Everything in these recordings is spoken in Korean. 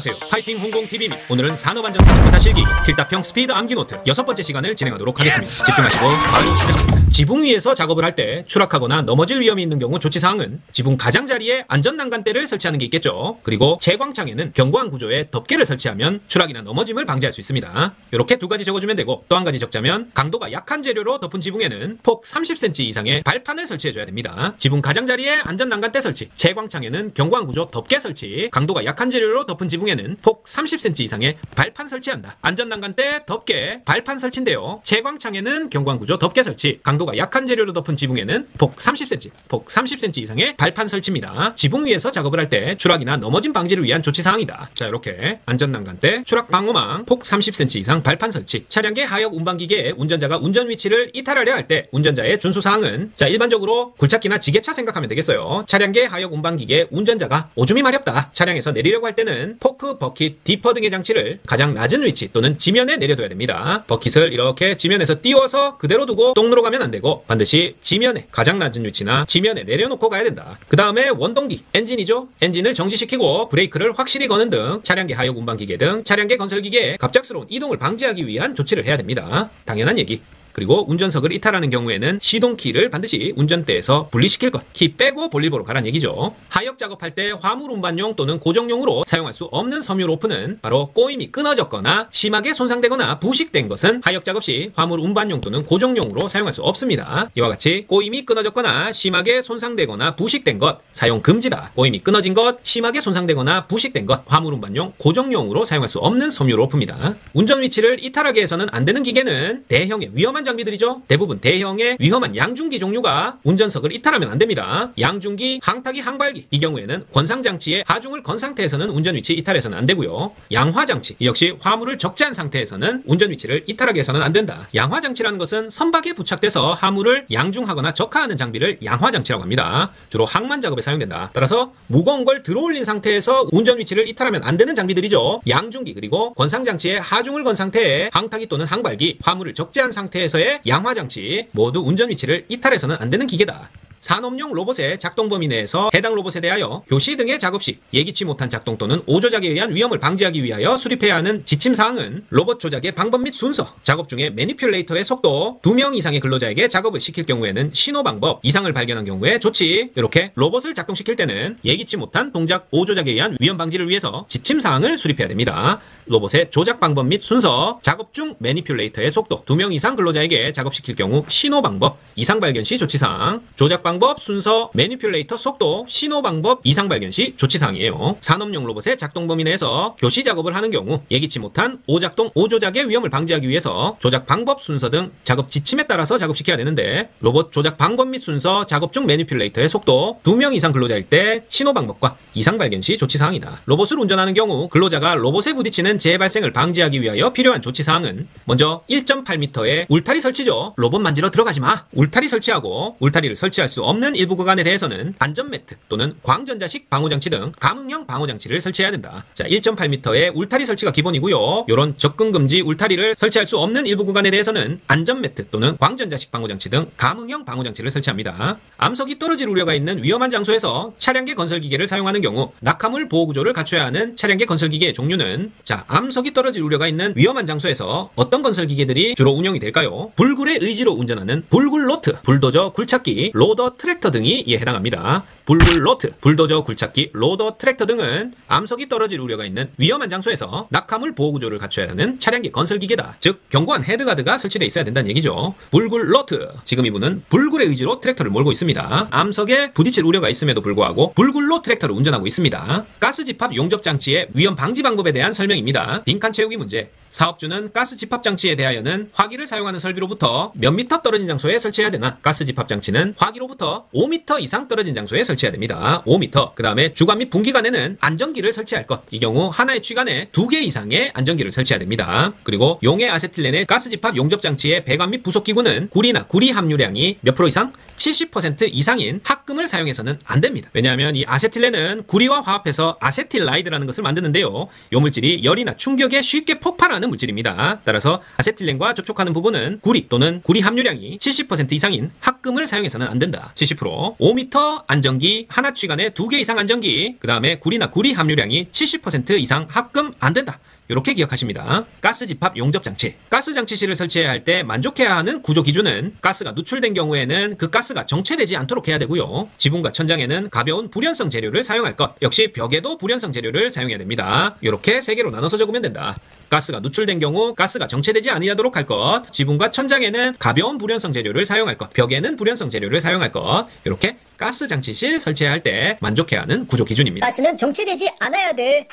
안녕하세요. 파이팅 홍공TV입니다. 오늘은 산업안전산업기사 실기 필답형 스피드 암기노트 6번째 시간을 진행하도록 하겠습니다. 집중하시고 바로 시작합니다. 지붕 위에서 작업을 할 때 추락하거나 넘어질 위험이 있는 경우 조치사항은 지붕 가장자리에 안전난간대를 설치하는 게 있겠죠. 그리고 채광창에는 견고한 구조에 덮개를 설치하면 추락이나 넘어짐을 방지할 수 있습니다. 이렇게 두 가지 적어주면 되고, 또 한 가지 적자면 강도가 약한 재료로 덮은 지붕에는 폭 30cm 이상의 발판을 설치해줘야 됩니다. 지붕 가장자리에 안전난간대 설치, 채광창에는 견고한 구조 덮개 설치, 강도가 약한 재료로 덮은 지붕에는 폭 30cm 이상의 발판 설치한다. 안전난간대, 덮개, 발판 설치인데요. 채광창에는 견고한 구조 덮개 설치, 강도가 약한 재료로 덮은 지붕에는 폭 30cm 이상의 발판 설치입니다. 지붕 위에서 작업을 할 때 추락이나 넘어짐 방지를 위한 조치사항이다. 자, 이렇게 안전난간대, 추락 방어망, 폭 30cm 이상 발판 설치, 차량계 하역 운반기계에 운전자가 운전 위치를 이탈하려 할 때 운전자의 준수사항은, 자, 일반적으로 굴착기나 지게차 생각하면 되겠어요. 차량계 하역 운반기계에 운전자가 오줌이 마렵다, 차량에서 내리려고 할 때는 포크, 버킷, 디퍼 등의 장치를 가장 낮은 위치 또는 지면에 내려둬야 됩니다. 버킷을 이렇게 지면에서 띄워서 그대로 두고 똥누로 가면 안 되고, 반드시 지면에, 가장 낮은 위치나 지면에 내려놓고 가야 된다. 그 다음에 원동기, 엔진이죠. 엔진을 정지시키고 브레이크를 확실히 거는 등 차량계 하역 운반기계 등 차량계 건설기계의 갑작스러운 이동을 방지하기 위한 조치를 해야 됩니다. 당연한 얘기. 그리고 운전석을 이탈하는 경우에는 시동키를 반드시 운전대에서 분리시킬 것, 키 빼고 볼일보러 가란 얘기죠. 하역 작업할 때 화물 운반용 또는 고정용으로 사용할 수 없는 섬유 로프는 바로 꼬임이 끊어졌거나 심하게 손상되거나 부식된 것은 하역 작업 시 화물 운반용 또는 고정용으로 사용할 수 없습니다. 이와 같이 꼬임이 끊어졌거나 심하게 손상되거나 부식된 것 사용 금지다. 꼬임이 끊어진 것, 심하게 손상되거나 부식된 것, 화물 운반용, 고정용으로 사용할 수 없는 섬유 로프입니다. 운전 위치를 이탈하게 해서는 안 되는 기계는 대형의 위험한 장비들이죠. 대부분 대형의 위험한 양중기 종류가 운전석을 이탈하면 안 됩니다. 양중기, 항타기, 항발기, 이 경우에는 권상장치의 하중을 건 상태에서는 운전 위치 이탈해서는 안 되고요. 양화장치, 이 역시 화물을 적재한 상태에서는 운전 위치를 이탈하게 해서는 안 된다. 양화장치라는 것은 선박에 부착돼서 화물을 양중하거나 적하하는 장비를 양화장치라고 합니다. 주로 항만 작업에 사용된다. 따라서 무거운 걸 들어올린 상태에서 운전 위치를 이탈하면 안 되는 장비들이죠. 양중기, 그리고 권상장치의 하중을 건 상태에 항타기 또는 항발기, 화물을 적재한 상태에서의 양화장치, 모두 운전 위치를 이탈해서는 안 되는 기계다. 산업용 로봇의 작동 범위 내에서 해당 로봇에 대하여 교시 등의 작업 시 예기치 못한 작동 또는 오조작에 의한 위험을 방지하기 위하여 수립해야 하는 지침사항은 로봇 조작의 방법 및 순서, 작업 중에 매니퓰레이터의 속도, 2명 이상의 근로자에게 작업을 시킬 경우에는 신호 방법, 이상을 발견한 경우에 조치, 이렇게 로봇을 작동시킬 때는 예기치 못한 동작 오조작에 의한 위험 방지를 위해서 지침사항을 수립해야 됩니다. 로봇의 조작 방법 및 순서, 작업 중 매니퓰레이터의 속도, 2명 이상 근로자에게 작업시킬 경우 신호 방법, 이상 발견 시 조치사항, 조작 방법, 순서, 매니퓰레이터 속도, 신호 방법, 이상 발견 시 조치사항이에요. 산업용 로봇의 작동 범위 내에서 교시 작업을 하는 경우 예기치 못한 오작동, 오조작의 위험을 방지하기 위해서 조작 방법, 순서 등 작업 지침에 따라서 작업시켜야 되는데, 로봇 조작 방법 및 순서, 작업 중 매니퓰레이터의 속도, 2명 이상 근로자일 때 신호 방법과 이상 발견 시 조치사항이다. 로봇을 운전하는 경우 근로자가 로봇에 부딪히는 재발생을 방지하기 위하여 필요한 조치사항은, 먼저 1.8m의 울타리 설치죠. 로봇 만지러 들어가지 마. 울타리 설치하고, 울타리를 설치할 수 없는 일부 구간에 대해서는 안전매트 또는 광전자식 방호장치 등 감응형 방호장치를 설치해야 된다. 자, 1.8m의 울타리 설치가 기본이고요. 이런 접근금지 울타리를 설치할 수 없는 일부 구간에 대해서는 안전매트 또는 광전자식 방호장치 등 감응형 방호장치를 설치합니다. 암석이 떨어질 우려가 있는 위험한 장소에서 차량계 건설기계를 사용하는 경우 낙하물 보호구조를 갖춰야 하는 차량계 건설기계의 종류는, 자, 암석이 떨어질 우려가 있는 위험한 장소에서 어떤 건설기계들이 주로 운영이 될까요? 불굴의 의지로 운전하는 불굴로트, 불도저, 굴착기, 로더, 트랙터 등이 이에 해당합니다. 불굴로트, 불도저, 굴착기, 로더, 트랙터 등은 암석이 떨어질 우려가 있는 위험한 장소에서 낙하물 보호구조를 갖춰야 하는 차량계 건설기계다. 즉 견고한 헤드가드가 설치되어 있어야 된다는 얘기죠. 불굴로트, 지금 이분은 불굴의 의지로 트랙터를 몰고 있습니다. 암석에 부딪힐 우려가 있음에도 불구하고 불굴로 트랙터를 운전하고 있습니다. 가스집합 용접장치의 위험 방지 방법에 대한 설명입니다. 빈칸 채우기 문제. 사업주는 가스 집합 장치에 대하여는 화기를 사용하는 설비로부터 몇 미터 떨어진 장소에 설치해야 되나, 가스 집합 장치는 화기로부터 5m 이상 떨어진 장소에 설치해야 됩니다. 5m. 그 다음에 주관 및 분기관에는 안전기를 설치할 것. 이 경우 하나의 취관에 2개 이상의 안전기를 설치해야 됩니다. 그리고 용해 아세틸렌의 가스 집합 용접 장치의 배관 및 부속 기구는 구리나 구리 함유량이 몇 프로 이상? 70% 이상인 합금을 사용해서는 안 됩니다. 왜냐하면 이 아세틸렌은 구리와 화합해서 아세틸라이드라는 것을 만드는데요. 요 물질이 열이나 충격에 쉽게 폭발하는 해당하는 물질입니다. 따라서 아세틸렌과 접촉하는 부분은 구리 또는 구리 함유량이 70% 이상인 합금을 사용해서는 안 된다. 70%, 5m 안전기 하나 취간에 2개 이상 안전기, 그 다음에 구리나 구리 함유량이 70% 이상 합금 안 된다. 이렇게 기억하십니다. 가스 집합 용접 장치. 가스 장치실을 설치해야 할 때 만족해야 하는 구조 기준은 가스가 누출된 경우에는 그 가스가 정체되지 않도록 해야 되고요. 지붕과 천장에는 가벼운 불연성 재료를 사용할 것. 역시 벽에도 불연성 재료를 사용해야 됩니다. 이렇게 3개로 나눠서 적으면 된다. 가스가 누출된 경우 가스가 정체되지 아니하도록 할 것. 지붕과 천장에는 가벼운 불연성 재료를 사용할 것. 벽에는 불연성 재료를 사용할 것. 이렇게 가스 장치실 설치해야 할 때 만족해야 하는 구조 기준입니다. 가스는 정체되지 않아야 돼.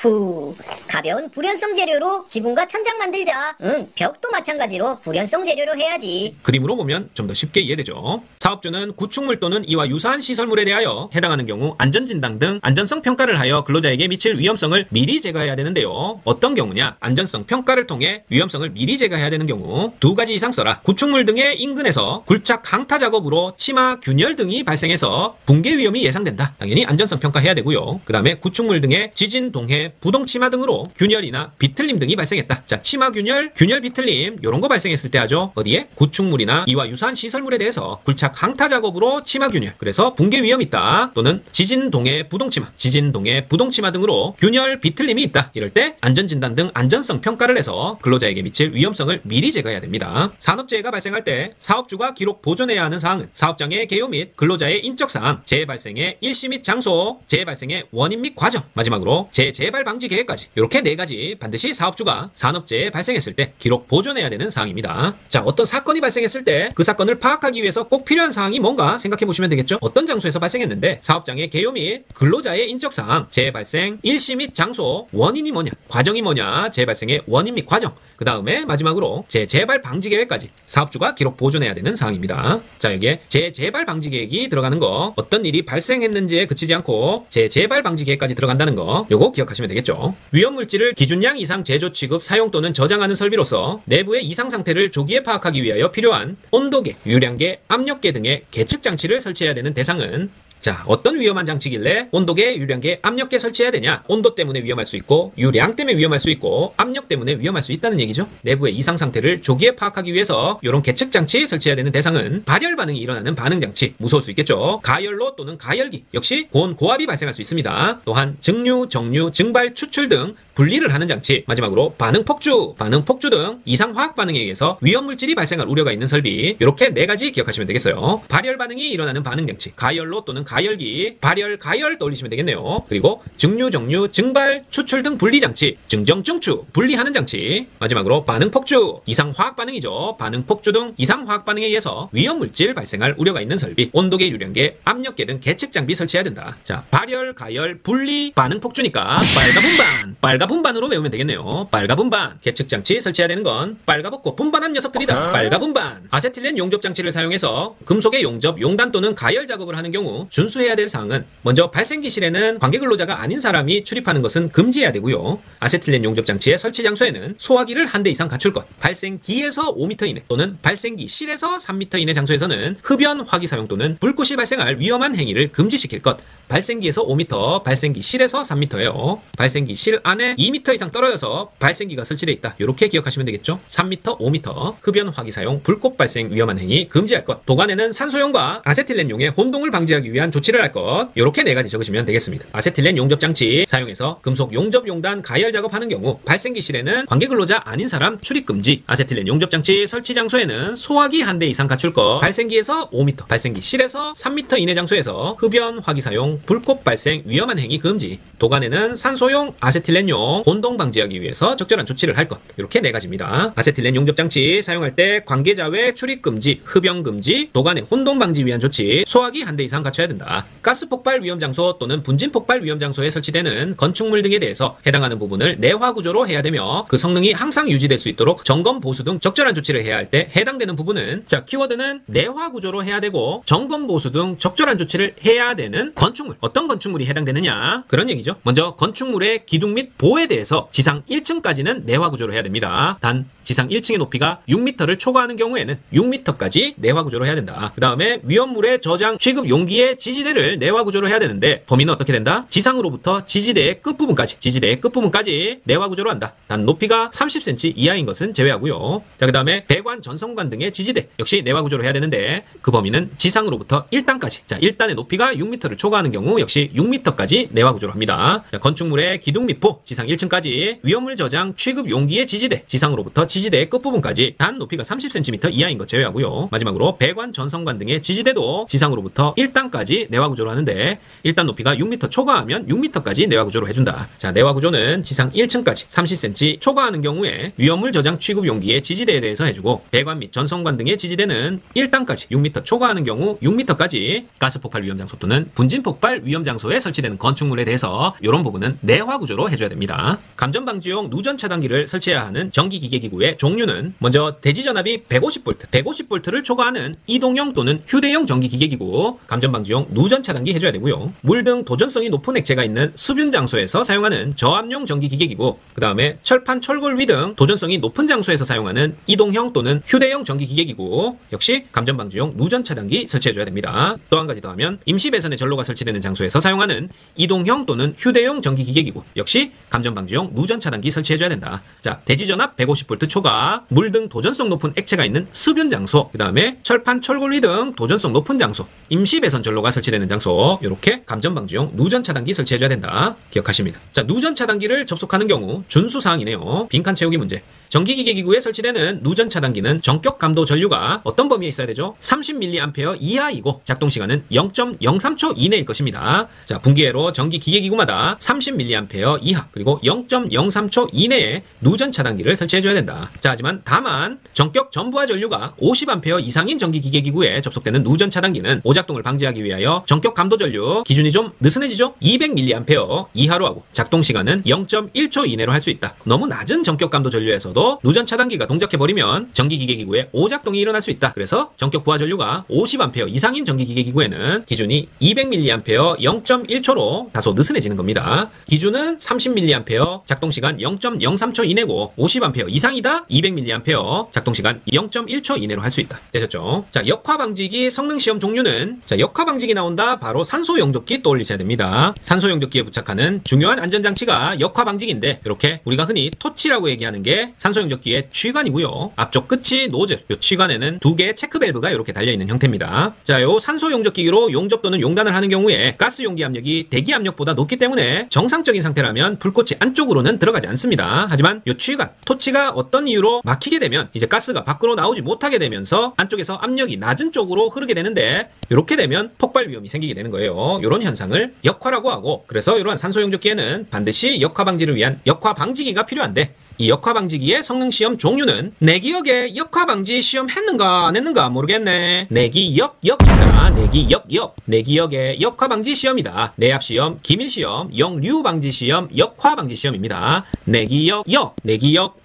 가벼운 불연성 재료로 지붕과 천장 만들자. 벽도 마찬가지로 불연성 재료로 해야지. 그림으로 보면 좀 더 쉽게 이해되죠. 사업주는 구축물 또는 이와 유사한 시설물에 대하여 해당하는 경우 안전진단 등 안전성 평가를 하여 근로자에게 미칠 위험성을 미리 제거해야 되는데요. 어떤 경우냐? 안전성 평가를 통해 위험성을 미리 제거해야 되는 경우 2가지 이상 써라. 구축물 등의 인근에서 굴착 강타 작업으로 치마, 균열 등이 발생해서 붕괴 위험이 예상된다. 당연히 안전성 평가해야 되고요. 그 다음에 구축물 등의 지진, 동해, 부동 치마 등으로 균열이나 비틀림 등이 발생했다. 자, 치마 균열, 균열 비틀림 이런 거 발생했을 때 하죠. 어디에? 구축물이나 이와 유사한 시설물에 대해서 굴착 강타 작업으로 치마 균열, 그래서 붕괴 위험이 있다. 또는 지진, 동해, 부동 치마, 지진, 동해, 부동 치마 등으로 균열, 비틀림이 있다. 이럴 때 안전진단 등 안전성 평가를 해서 근로자에게 미칠 위험성을 미리 제거해야 됩니다. 산업재해가 발생할 때 사업주가 기록 보존해야 하는 사항은 사업장의 개요 및 근로자의 인적사항, 재해 발생의 일시 및 장소, 재해 발생의 원인 및 과정, 마지막으로 재발 방지 계획까지 이렇게 4가지 반드시 사업주가 산업재해 발생했을 때 기록 보존해야 되는 사항입니다. 자, 어떤 사건이 발생했을 때 그 사건을 파악하기 위해서 꼭 필요한 사항이 뭔가 생각해 보시면 되겠죠. 어떤 장소에서 발생했는데 사업장의 개요 및 근로자의 인적사항, 재해 발생 일시 및 장소, 원인이 뭐냐, 과정이 뭐냐, 재해 발생의 원인 및 과정, 그 다음에 마지막으로 재발 방지 계획까지 사업주가 기록 보존해야 되는 사항입니다. 자, 여기에 재발 방지 계획이 들어가는 거, 어떤 일이 발생했는지에 그치지 않고 재발 방지 계획까지 들어간다는 거, 요거 기억하시면 되겠죠. 위험물질을 기준량 이상 제조, 취급, 사용 또는 저장하는 설비로서 내부의 이상 상태를 조기에 파악하기 위하여 필요한 온도계, 유량계, 압력계 등의 계측 장치를 설치해야 되는 대상은, 자, 어떤 위험한 장치길래 온도계, 유량계, 압력계 설치해야 되냐? 온도 때문에 위험할 수 있고, 유량 때문에 위험할 수 있고, 압력 때문에 위험할 수 있다는 얘기죠. 내부의 이상 상태를 조기에 파악하기 위해서 이런 계측 장치 설치해야 되는 대상은 발열 반응이 일어나는 반응 장치, 무서울 수 있겠죠. 가열로 또는 가열기, 역시 고압이 발생할 수 있습니다. 또한 증류, 정류, 증발, 추출 등 분리를 하는 장치, 마지막으로 반응 폭주 등 이상 화학 반응에 의해서 위험 물질이 발생할 우려가 있는 설비, 이렇게 4가지 기억하시면 되겠어요. 발열 반응이 일어나는 반응 장치, 가열로 또는 가열기, 발열, 가열 떠올리시면 되겠네요. 그리고 증류, 정류, 증발, 추출 등 분리 장치, 증정, 증추, 분리하는 장치, 마지막으로 반응 폭주, 이상 화학 반응이죠. 반응 폭주 등 이상 화학 반응에 의해서 위험 물질 발생할 우려가 있는 설비, 온도계, 유량계, 압력계 등 계측 장비 설치해야 된다. 자, 발열, 가열, 분리, 반응 폭주니까 빨가분반으로 외우면 되겠네요. 빨가분반, 계측 장치 설치해야 되는 건 빨가벗고 분반한 녀석들이다. 빨가분반. 아세틸렌 용접 장치를 사용해서 금속의 용접, 용단 또는 가열 작업을 하는 경우 준수해야 될 사항은, 먼저 발생기실에는 관계근로자가 아닌 사람이 출입하는 것은 금지해야 되고요. 아세틸렌 용접 장치의 설치 장소에는 소화기를 1대 이상 갖출 것, 발생기에서 5m 이내 또는 발생기실에서 3m 이내 장소에서는 흡연, 화기 사용 또는 불꽃이 발생할 위험한 행위를 금지시킬 것, 발생기에서 5m, 발생기실에서 3m예요. 발생기실 안에 2m 이상 떨어져서 발생기가 설치되어 있다. 이렇게 기억하시면 되겠죠. 3m, 5m, 흡연, 화기 사용, 불꽃 발생 위험한 행위 금지할 것, 도관에는 산소용과 아세틸렌용의 혼동을 방지하기 위한 조치를 할 것, 이렇게 4가지 적으시면 되겠습니다. 아세틸렌 용접 장치 사용해서 금속 용접, 용단, 가열 작업하는 경우 발생기실에는 관계근로자 아닌 사람 출입 금지, 아세틸렌 용접 장치 설치 장소에는 소화기 1대 이상 갖출 것, 발생기에서 5m, 발생기실에서 3m 이내 장소에서 흡연, 화기 사용, 불꽃 발생 위험한 행위 금지, 도관에는 산소용, 아세틸렌용 혼동 방지하기 위해서 적절한 조치를 할 것, 이렇게 4가지입니다. 아세틸렌 용접 장치 사용할 때 관계자 외 출입 금지, 흡연 금지, 도관의 혼동 방지 위한 조치, 소화기 1대 이상 갖춰야 된다. 가스 폭발 위험 장소 또는 분진 폭발 위험 장소에 설치되는 건축물 등에 대해서 해당하는 부분을 내화 구조로 해야 되며, 그 성능이 항상 유지될 수 있도록 점검, 보수 등 적절한 조치를 해야 할 때 해당되는 부분은, 자, 키워드는 내화 구조로 해야 되고 점검, 보수 등 적절한 조치를 해야 되는 건축물, 건축물, 어떤 건축물이 해당되느냐? 그런 얘기죠. 먼저 건축물의 기둥 및 보에 대해서 지상 1층까지는 내화 구조로 해야 됩니다. 단 지상 1층의 높이가 6m를 초과하는 경우에는 6m까지 내화 구조로 해야 된다. 그 다음에 위험물의 저장 취급 용기의 지지대를 내화 구조로 해야 되는데 범위는 어떻게 된다? 지상으로부터 지지대의 끝부분까지 내화 구조로 한다. 단 높이가 30cm 이하인 것은 제외하고요. 자, 그 다음에 배관, 전선관 등의 지지대 역시 내화 구조로 해야 되는데 그 범위는 지상으로부터 1단까지. 자, 1단의 높이가 6m를 초과하는 경우 역시 6m까지 내화 구조로 합니다. 자, 건축물의 기둥 및 보 지상 1층까지 위험물 저장 취급 용기의 지지대 지상으로부터 지지대의 끝부분까지 단 높이가 30cm 이하인 것 제외하고요. 마지막으로 배관, 전선관 등의 지지대도 지상으로부터 1단까지 내화 구조로 하는데 1단 높이가 6m 초과하면 6m까지 내화 구조로 해준다. 자, 내화 구조는 지상 1층까지 30cm 초과하는 경우에 위험물 저장 취급 용기의 지지대에 대해서 해주고 배관 및 전선관 등의 지지대는 1단까지 6m 초과하는 경우 6m까지 가스 폭발 위험 장소 또는 분진 폭발 위험 장소에 설치되는 건축물에 대해서 이런 부분은 내화 구조로 해줘야 됩니다. 감전 방지용 누전 차단기를 설치해야 하는 전기기계기구의 종류는 먼저 대지전압이 150V, 150V를 초과하는 이동형 또는 휴대용 전기기계기구, 감전 방지용 누전 차단기 해줘야 되고요. 물 등 도전성이 높은 액체가 있는 수변 장소에서 사용하는 저압용 전기기계기구, 그 다음에 철판, 철골 위 등 도전성이 높은 장소에서 사용하는 이동형 또는 휴대용 전기기계기구 역시 감전 방지용 누전 차단기 설치해줘야 됩니다. 또 한 가지 더 하면 임시 배선의 전로가 설치되는 장소에서 사용하는 이동형 또는 휴대용 전기기계기구 역시 감전 방지용 누전 차단기 설치해줘야 된다. 자, 대지전압 150V 초과, 물 등 도전성 높은 액체가 있는 수변 장소, 그 다음에 철판, 철골 위 등 도전성 높은 장소, 임시 배선 전로가 설치되는 장소 이렇게 감전 방지용 누전 차단기 설치해줘야 된다. 기억하십니다. 자, 누전 차단기를 접속하는 경우 준수사항이네요. 빈칸 채우기 문제. 전기기계기구에 설치되는 누전 차단기는 전격 감도 전류가 어떤 범위에 있어야 되죠? 30mA 이하이고 작동 시간은 0.03초 이내일 것입니다. 자, 분기회로 전기기계기구마다 30mA 이하 그리고 0.03초 이내에 누전 차단기를 설치해줘야 된다. 자, 하지만 다만 전격 전부하 전류가 50A 이상인 전기기계기구에 접속되는 누전 차단기는 오작동을 방지하기 위하여 전격 감도 전류 기준이 좀 느슨해지죠? 200mA 이하로 하고 작동 시간은 0.1초 이내로 할 수 있다. 너무 낮은 전격 감도 전류에서도 누전 차단기가 동작해버리면 전기기계기구에 오작동이 일어날 수 있다. 그래서 전격 부하 전류가 50A 이상인 전기기계기구에는 기준이 200mA 0.1초로 다소 느슨해지는 겁니다. 기준은 30mA 작동시간 0.03초 이내고 50A 이상이다 200mA 작동시간 0.1초 이내로 할 수 있다. 되셨죠? 자, 역화방지기 성능시험 종류는 자, 역화방지기 나온다 바로 산소용접기 떠올리셔야 됩니다. 산소용접기에 부착하는 중요한 안전장치가 역화방지기인데 이렇게 우리가 흔히 토치라고 얘기하는 게 산소용접기의 취관이고요. 앞쪽 끝이 노즐, 이 취관에는 두 개의 체크밸브가 이렇게 달려있는 형태입니다. 자, 요 산소용접기로 용접 또는 용단을 하는 경우에 가스 용기 압력이 대기 압력보다 높기 때문에 정상적인 상태라면 불꽃이 안쪽으로는 들어가지 않습니다. 하지만 요 취관, 토치가 어떤 이유로 막히게 되면 이제 가스가 밖으로 나오지 못하게 되면서 안쪽에서 압력이 낮은 쪽으로 흐르게 되는데 이렇게 되면 폭발 위험이 생기게 되는 거예요. 이런 현상을 역화라고 하고 그래서 이러한 산소용접기에는 반드시 역화 방지를 위한 역화 방지기가 필요한데 이 역화방지기의 성능시험 종류는 내 기억에 역화방지 시험 했는가 안 했는가 모르겠네. 내 기억이다. 내 기억에 역화방지 시험이다. 내압시험, 기밀시험, 역류방지시험, 역화방지시험입니다. 내 기억,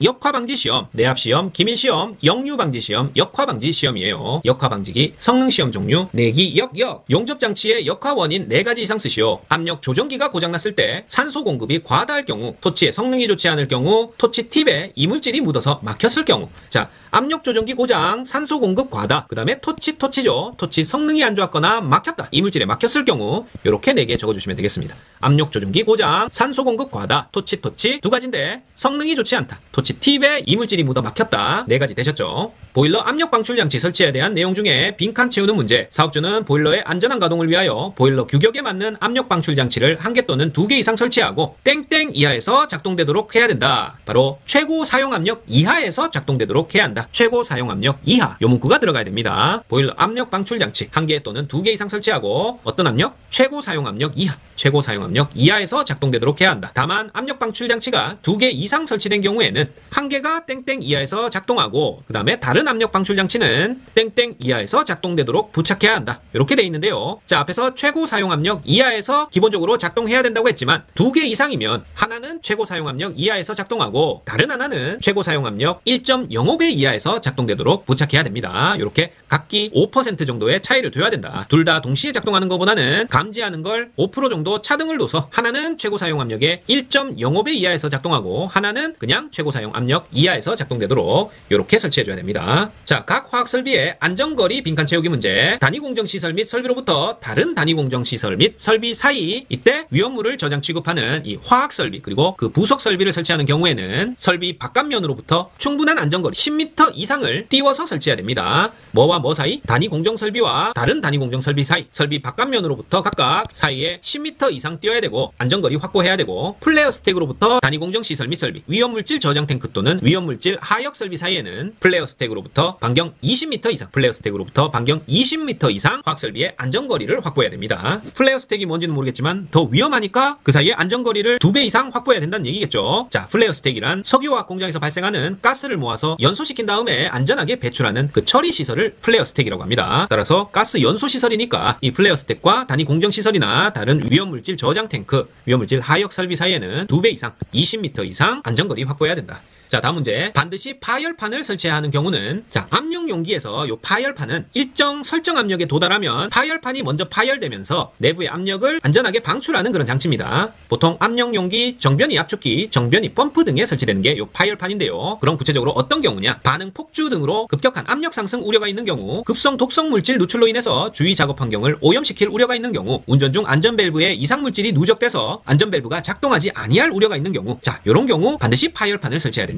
역화방지시험, 내압시험, 기밀시험, 역류방지시험, 역화방지시험이에요. 역화방지기 성능시험 종류 내 기억, 용접장치의 역화원인 4가지 이상 쓰시오. 압력 조정기가 고장났을 때 산소 공급이 과다할 경우, 토치의 성능이 좋지 않을 경우, 토치 팁에 이물질이 묻어서 막혔을 경우. 자, 압력 조정기 고장, 산소 공급 과다, 그 다음에 토치죠. 토치 성능이 안 좋았거나 막혔다, 이물질에 막혔을 경우 이렇게 4개 적어주시면 되겠습니다. 압력 조정기 고장, 산소 공급 과다, 토치 두 가지인데 성능이 좋지 않다, 토치 팁에 이물질이 묻어 막혔다, 4가지 되셨죠? 보일러 압력 방출 장치 설치에 대한 내용 중에 빈칸 채우는 문제. 사업주는 보일러의 안전한 가동을 위하여 보일러 규격에 맞는 압력 방출 장치를 1개 또는 2개 이상 설치하고 땡땡 이하에서 작동되도록 해야 된다. 바로 최고 사용 압력 이하에서 작동되도록 해야 한다. 최고 사용 압력 이하, 요 문구가 들어가야 됩니다. 보일러 압력 방출 장치 1개 또는 2개 이상 설치하고 어떤 압력? 최고 사용 압력 이하, 최고 사용 압력 이하에서 작동되도록 해야 한다. 다만 압력 방출 장치가 2개 이상 설치된 경우에는 1개가 땡땡 이하에서 작동하고 그 다음에 다른 압력 방출 장치는 땡땡 이하에서 작동되도록 부착해야 한다. 이렇게 돼 있는데요. 자, 앞에서 최고 사용 압력 이하에서 기본적으로 작동해야 된다고 했지만 2개 이상이면 하나는 최고 사용 압력 이하에서 작동하고 다른 하나는 최고 사용 압력 1.05배 이하 이하에서 작동되도록 부착해야 됩니다. 이렇게 각기 5% 정도의 차이를 둬야 된다. 둘 다 동시에 작동하는 것보다는 감지하는 걸 5% 정도 차등을 둬서 하나는 최고 사용 압력의 1.05배 이하에서 작동하고 하나는 그냥 최고 사용 압력 이하에서 작동되도록 이렇게 설치해줘야 됩니다. 자, 각 화학 설비의 안전거리 빈칸 채우기 문제. 단위 공정 시설 및 설비로부터 다른 단위 공정 시설 및 설비 사이, 이때 위험물을 저장 취급하는 이 화학 설비 그리고 그 부속 설비를 설치하는 경우에는 설비 바깥면으로부터 충분한 안전거리 10m 이상을 띄워서 설치해야 됩니다. 뭐와 뭐 사이? 단위 공정 설비와 다른 단위 공정 설비 사이, 설비 바깥면으로부터 각각 사이에 10m 이상 띄워야 되고 안전거리 확보해야 되고, 플레어 스택으로부터 단위 공정 시설 및 설비, 위험물질 저장 탱크 또는 위험물질 하역 설비 사이에는 플레어 스택으로부터 반경 20m 이상, 플레어 스택으로부터 반경 20m 이상 화학 설비의 안전거리를 확보해야 됩니다. 플레어 스택이 뭔지는 모르겠지만 더 위험하니까 그 사이에 안전거리를 2배 이상 확보해야 된다는 얘기겠죠. 자, 플레어 스택이란 석유화학 공장에서 발생하는 가스를 모아서 연소시킨 다음에 안전하게 배출하는 그 처리 시설을 플레어 스택이라고 합니다. 따라서 가스 연소 시설이니까 이 플레어 스택과 단위 공정 시설이나 다른 위험물질 저장 탱크, 위험물질 하역 설비 사이에는 2배 이상, 20m 이상 안전거리 확보해야 된다. 자, 다음 문제. 반드시 파열판을 설치해야 하는 경우는, 자, 압력 용기에서 요 파열판은 일정 설정 압력에 도달하면 파열판이 먼저 파열되면서 내부의 압력을 안전하게 방출하는 그런 장치입니다. 보통 압력 용기, 정변이 압축기, 정변이 펌프 등에 설치되는 게 요 파열판인데요. 그럼 구체적으로 어떤 경우냐? 반응 폭주 등으로 급격한 압력 상승 우려가 있는 경우, 급성 독성 물질 누출로 인해서 주위 작업 환경을 오염시킬 우려가 있는 경우, 운전 중 안전밸브에 이상 물질이 누적돼서 안전밸브가 작동하지 아니할 우려가 있는 경우, 자, 요런 경우 반드시 파열판을 설치해야 됩니다.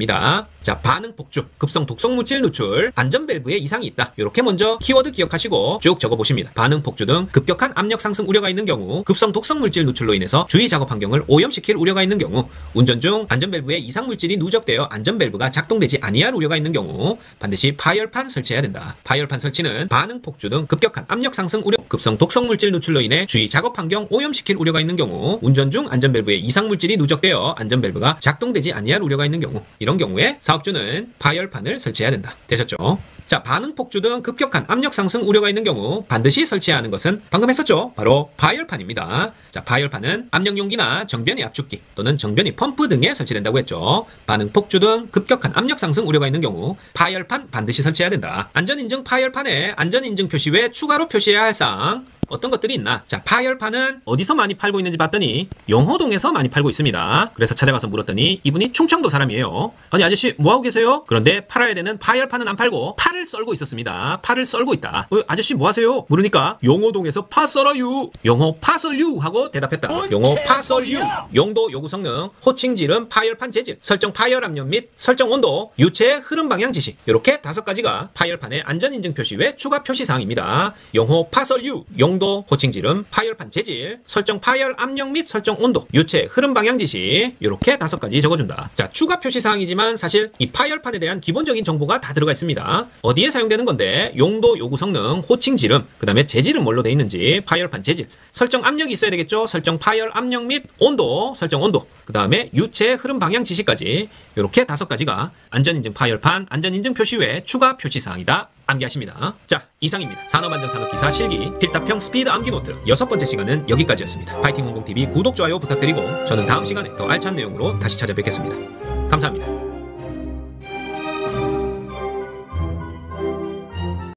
자, 반응 폭주, 급성 독성 물질 누출, 안전밸브에 이상이 있다. 이렇게 먼저 키워드 기억하시고 쭉 적어보십니다. 반응 폭주 등 급격한 압력 상승 우려가 있는 경우, 급성 독성 물질 누출로 인해서 주위 작업 환경을 오염시킬 우려가 있는 경우, 운전 중 안전밸브에 이상 물질이 누적되어 안전밸브가 작동되지 아니할 우려가 있는 경우 반드시 파열판 설치해야 된다. 파열판 설치는 반응 폭주 등 급격한 압력 상승 우려, 급성 독성 물질 누출로 인해 주위 작업 환경 오염시킬 우려가 있는 경우, 운전 중 안전밸브에 이상 물질이 누적되어 안전밸브가 작동되지 아니할 우려가 있는 경우, 이런 경우에 사업주는 파열판을 설치해야 된다. 되셨죠? 자, 반응 폭주 등 급격한 압력 상승 우려가 있는 경우 반드시 설치해야 하는 것은 방금 했었죠? 바로 파열판입니다. 자, 파열판은 압력 용기나 정변이 압축기 또는 정변이 펌프 등에 설치된다고 했죠. 반응 폭주 등 급격한 압력 상승 우려가 있는 경우 파열판 반드시 설치해야 된다. 안전인증 파열판에 안전인증 표시 외 추가로 표시해야 할 사항 어떤 것들이 있나? 자, 파열판은 어디서 많이 팔고 있는지 봤더니 영호동에서 많이 팔고 있습니다. 그래서 찾아가서 물었더니 이분이 충청도 사람이에요. 아니, 아저씨 뭐하고 계세요? 그런데 팔아야 되는 파열판은 안 팔고 팔을 썰고 있었습니다. 팔을 썰고 있다. 아저씨 뭐하세요? 물으니까 영호동에서 파 썰어유, 영호 파설유 하고 대답했다. 영호 파설유, 용도 요구 성능, 호칭 지름, 파열판 재질, 설정 파열 압력 및 설정 온도, 유체의 흐름 방향 지시, 이렇게 5가지가 파열판의 안전인증 표시 외 추가 표시 사항입니다. 영호 파설유, 용도, 호칭 지름, 파열판 재질, 설정 파열 압력 및 설정 온도, 유체 흐름 방향 지시, 이렇게 5가지 적어준다. 자, 추가 표시 사항이지만 사실 이 파열판에 대한 기본적인 정보가 다 들어가 있습니다. 어디에 사용되는 건데, 용도 요구 성능, 호칭 지름, 그 다음에 재질은 뭘로 돼 있는지, 파열판 재질, 설정 압력이 있어야 되겠죠. 설정 파열 압력 및 온도, 설정 온도, 그 다음에 유체 흐름 방향 지시까지, 이렇게 5가지가 안전인증 파열판, 안전인증 표시 외 추가 표시 사항이다. 암기하십니다. 자, 이상입니다. 산업안전산업기사 실기 필답형 스피드 암기 노트 6번째 시간은 여기까지였습니다. 파이팅 공공TV 구독, 좋아요 부탁드리고 저는 다음 시간에 더 알찬 내용으로 다시 찾아뵙겠습니다. 감사합니다.